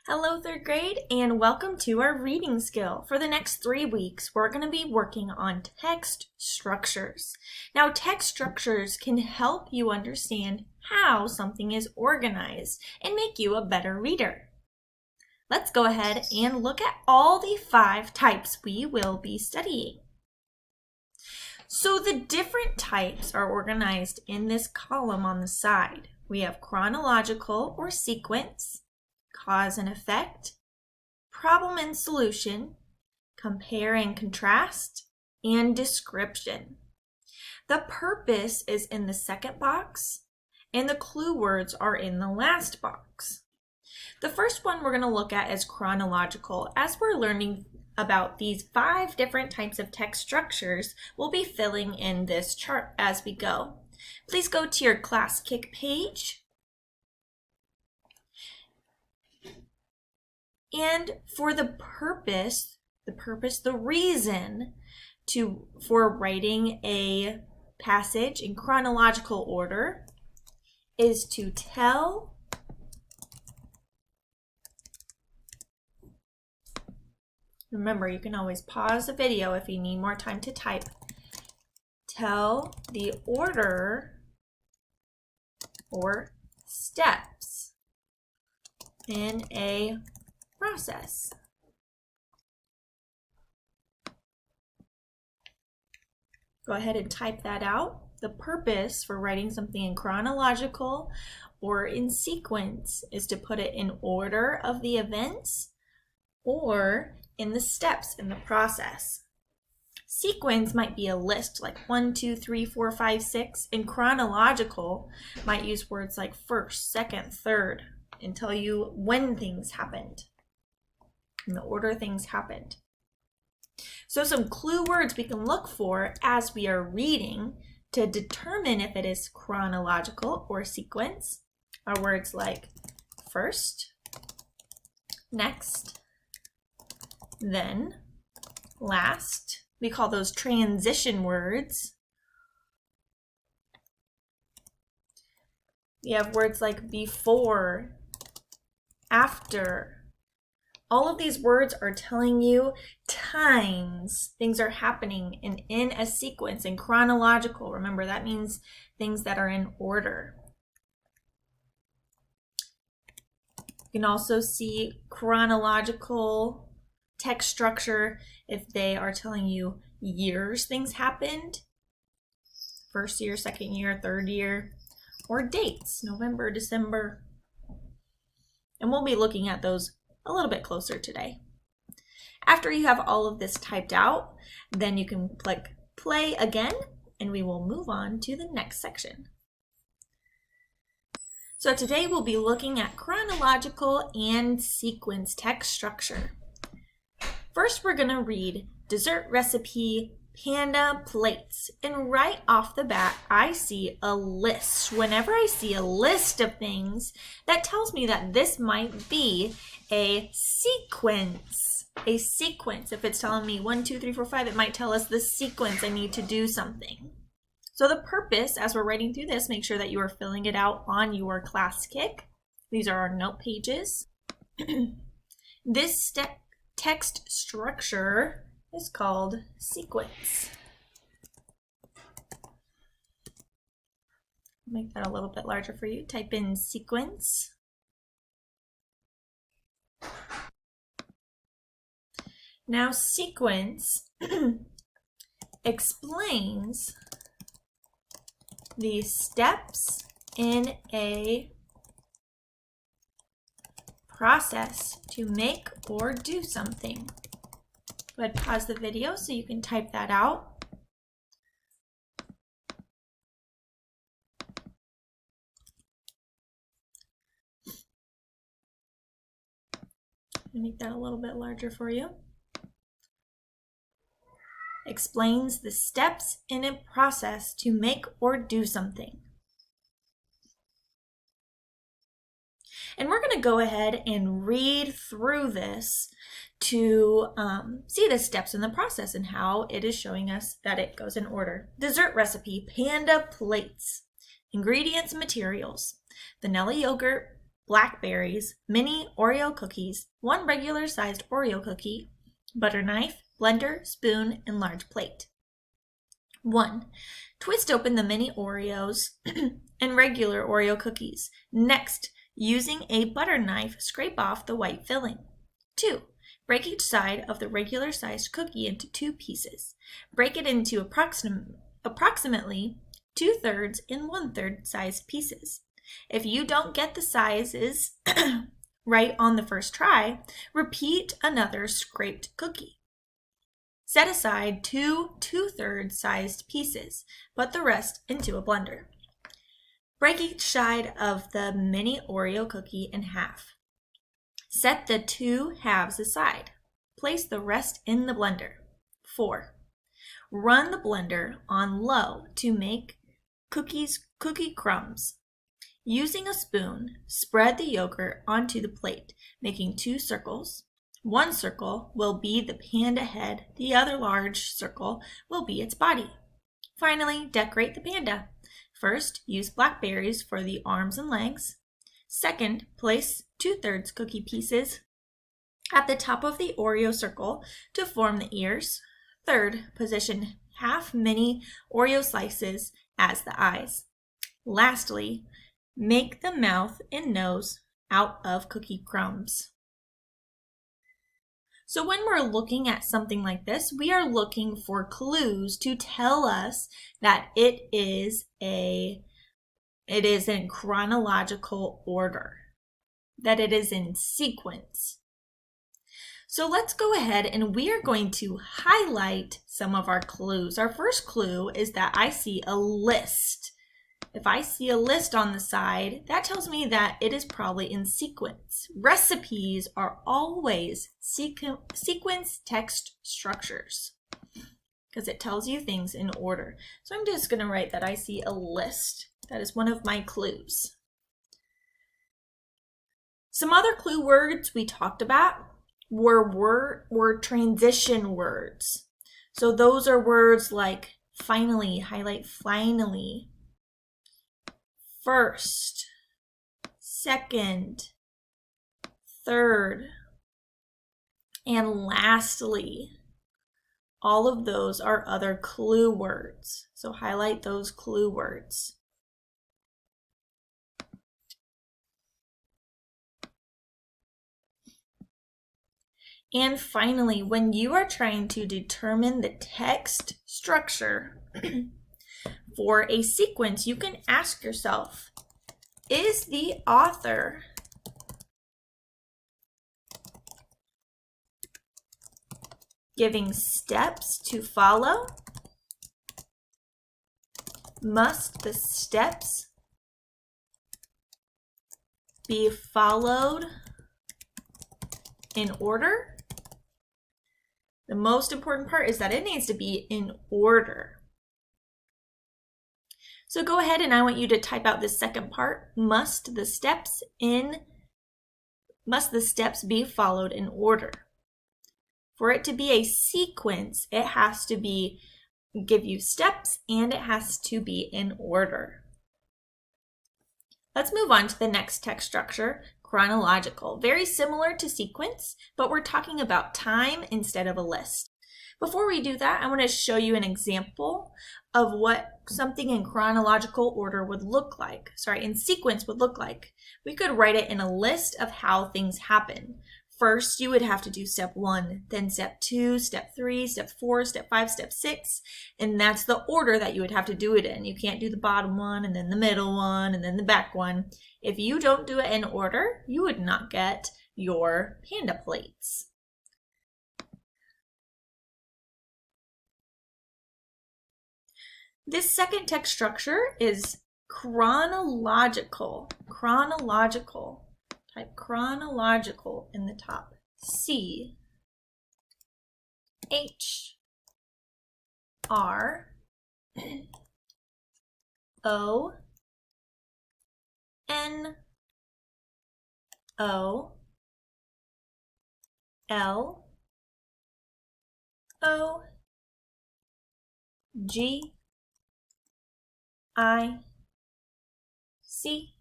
Hello, third grade, and welcome to our reading skill. For the next 3 weeks, we're going to be working on text structures. Now, text structures can help you understand how something is organized and make you a better reader. Let's go ahead and look at all the 5 types we will be studying. So the different types are organized in this column on the side. We have chronological or sequence, cause and effect, problem and solution, compare and contrast, and description. The purpose is in the second box, and the clue words are in the last box. The first one we're going to look at is chronological. As we're learning about these 5 different types of text structures, we'll be filling in this chart as we go. Please go to your Class Kick page. And for the reason for writing a passage in chronological order is to tell remember, you can always pause the video if you need more time to type. Tell the order or steps in a process. Go ahead and type that out. The purpose for writing something in chronological or in sequence is to put it in order of the events or in the steps in the process. Sequence might be a list like 1, 2, 3, 4, 5, 6, and chronological might use words like first, second, third, and tell you when things happened, in the order things happened. So some clue words we can look for as we are reading to determine if it is chronological or sequence are words like first, next, then, last. We call those transition words. We have words like before, after. All of these words are telling you times things are happening and in a sequence, in chronological. Remember, that means things that are in order. You can also see chronological text structure if they are telling you years things happened, first year, second year, third year, or dates, November, December. And we'll be looking at those a little bit closer today. After you have all of this typed out, then you can click play again, and we will move on to the next section. So today we'll be looking at chronological and sequence text structure. First, we're going to read dessert recipe, panda plates. And right off the bat, I see a list. Whenever I see a list of things, that tells me that this might be a sequence. A sequence. If it's telling me 1, 2, 3, 4, 5, it might tell us the sequence I need to do something. So the purpose, as we're writing through this, make sure that you are filling it out on your Class Kick. These are our note pages. This text structure is called sequence. Make that a little bit larger for you. Type in sequence. Now, sequence explains the steps in a process to make or do something. Go ahead and pause the video so you can type that out. Make that a little bit larger for you. Explains the steps in a process to make or do something. And we're going to go ahead and read through this to see the steps in the process and how it is showing us that it goes in order. Dessert recipe, panda plates. Ingredients and materials. Vanilla yogurt, blackberries, mini Oreo cookies, 1 regular-sized Oreo cookie, butter knife, blender, spoon, and large plate. 1. Twist open the mini Oreos and regular Oreo cookies. Next, using a butter knife, scrape off the white filling. 2. Break each side of the regular-sized cookie into 2 pieces. Break it into approximately 2/3 and 1/3 sized pieces. If you don't get the sizes right on the first try, repeat another scraped cookie. Set aside 2 2/3 sized pieces, put the rest into a blender. Break each side of the mini Oreo cookie in half. Set the 2 halves aside. Place the rest in the blender. 4. Run the blender on low to make cookie crumbs. Using a spoon, spread the yogurt onto the plate, making 2 circles. 1 circle will be the panda head, the other large circle will be its body. Finally, decorate the panda. First, use blackberries for the arms and legs. Second, place 2/3 cookie pieces at the top of the Oreo circle to form the ears. Third, position half mini Oreo slices as the eyes. Lastly, make the mouth and nose out of cookie crumbs. So when we're looking at something like this, we are looking for clues to tell us that it is in chronological order, that it is in sequence. So let's go ahead and we are going to highlight some of our clues. Our first clue is that I see a list. If I see a list on the side, that tells me that it is probably in sequence. Recipes are always sequence text structures because it tells you things in order. So I'm just going to write that I see a list. That is one of my clues. Some other clue words we talked about were transition words. So those are words like finally, highlight finally, first, second, third, and lastly. All of those are other clue words. So highlight those clue words. And finally, when you are trying to determine the text structure for a sequence, you can ask yourself, is the author giving steps to follow? Must the steps be followed in order? The most important part is that it needs to be in order. So go ahead and I want you to type out this second part. Must the steps be followed in order? For it to be a sequence, it has to give you steps and it has to be in order. Let's move on to the next text structure, chronological. Very similar to sequence, but we're talking about time instead of a list. Before we do that, I want to show you an example of what something in chronological order would look like. In sequence would look like. We could write it in a list of how things happen. First, you would have to do step 1, then step 2, step 3, step 4, step 5, step 6, and that's the order that you would have to do it in. You can't do the bottom one, and then the middle one, and then the back one. If you don't do it in order, you would not get your panda plates. This second text structure is chronological. Chronological. Type chronological in the top. C H R O N O L O G I C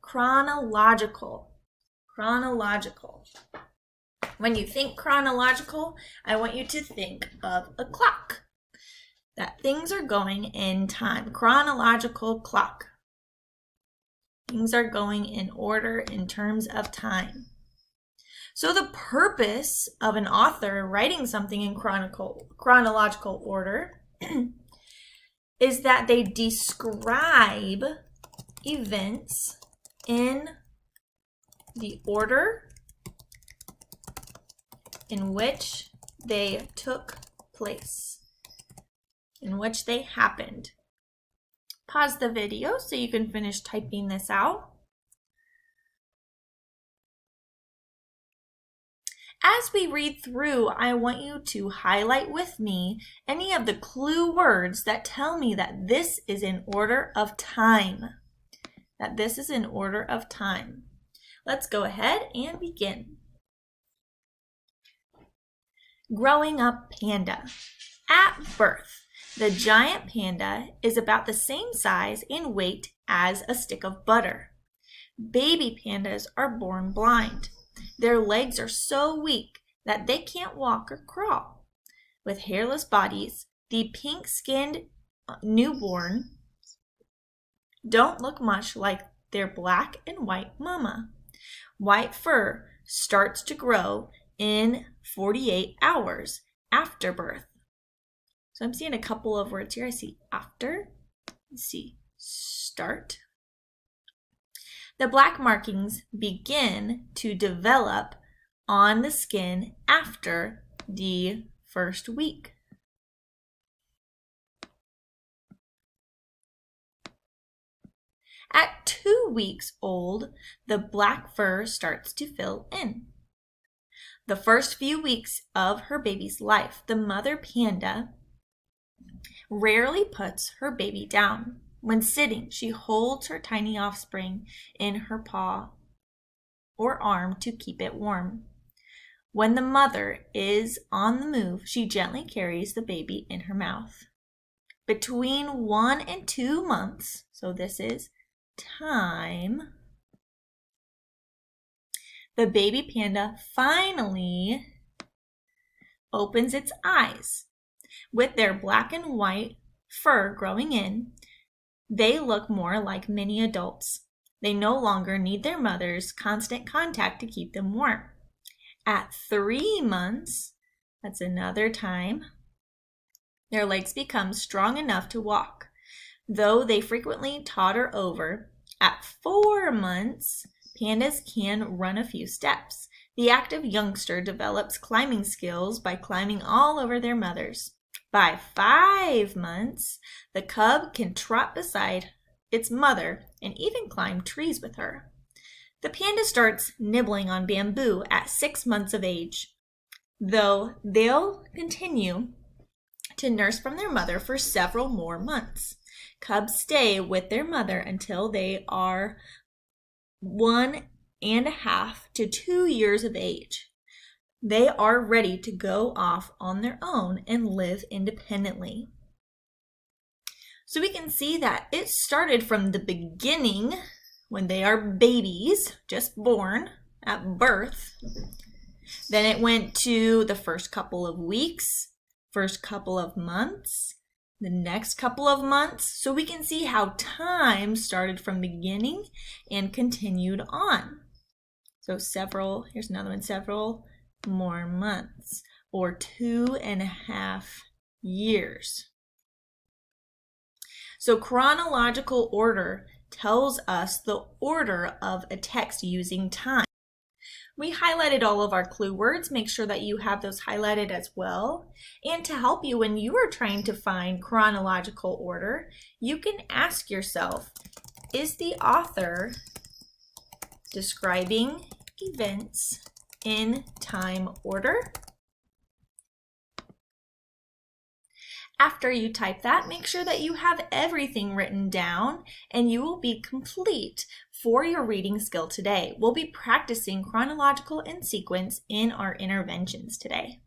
Chronological. Chronological. When you think chronological, I want you to think of a clock. That things are going in time. Chronological clock. Things are going in order in terms of time. So the purpose of an author writing something in chronological order is that they describe events in the order in which they took place, in which they happened. Pause the video so you can finish typing this out. As we read through, I want you to highlight with me any of the clue words that tell me that this is in order of time. That this is in order of time. Let's go ahead and begin. Growing up panda. At birth, the giant panda is about the same size and weight as a stick of butter. Baby pandas are born blind. Their legs are so weak that they can't walk or crawl. With hairless bodies, the pink-skinned newborn don't look much like their black and white mama. White fur starts to grow in 48 hours after birth. So I'm seeing a couple of words here. I see after, I see start. The black markings begin to develop on the skin after the first week. At 2 weeks old, the black fur starts to fill in. The first few weeks of her baby's life, the mother panda rarely puts her baby down. When sitting, she holds her tiny offspring in her paw or arm to keep it warm. When the mother is on the move, she gently carries the baby in her mouth. Between 1 and 2 months, so this is time, the baby panda finally opens its eyes. With their black and white fur growing in, they look more like mini adults. They no longer need their mother's constant contact to keep them warm. At 3 months, that's another time, their legs become strong enough to walk, though they frequently totter over. At 4 months, pandas can run a few steps. The active youngster develops climbing skills by climbing all over their mothers. By 5 months, the cub can trot beside its mother and even climb trees with her. The panda starts nibbling on bamboo at 6 months of age, though they'll continue to nurse from their mother for several more months. Cubs stay with their mother until they are 1.5 to 2 years of age. They are ready to go off on their own and live independently. So we can see that it started from the beginning when they are babies, just born at birth. Then it went to the first couple of weeks, first couple of months, the next couple of months. So we can see how time started from beginning and continued on. So here's another one, several more months, or 2.5 years. So chronological order tells us the order of a text using time. We highlighted all of our clue words. Make sure that you have those highlighted as well. And to help you when you are trying to find chronological order, you can ask yourself, is the author describing events in time order? After you type that, make sure that you have everything written down and you will be complete for your reading skill today. We'll be practicing chronological and sequence in our interventions today.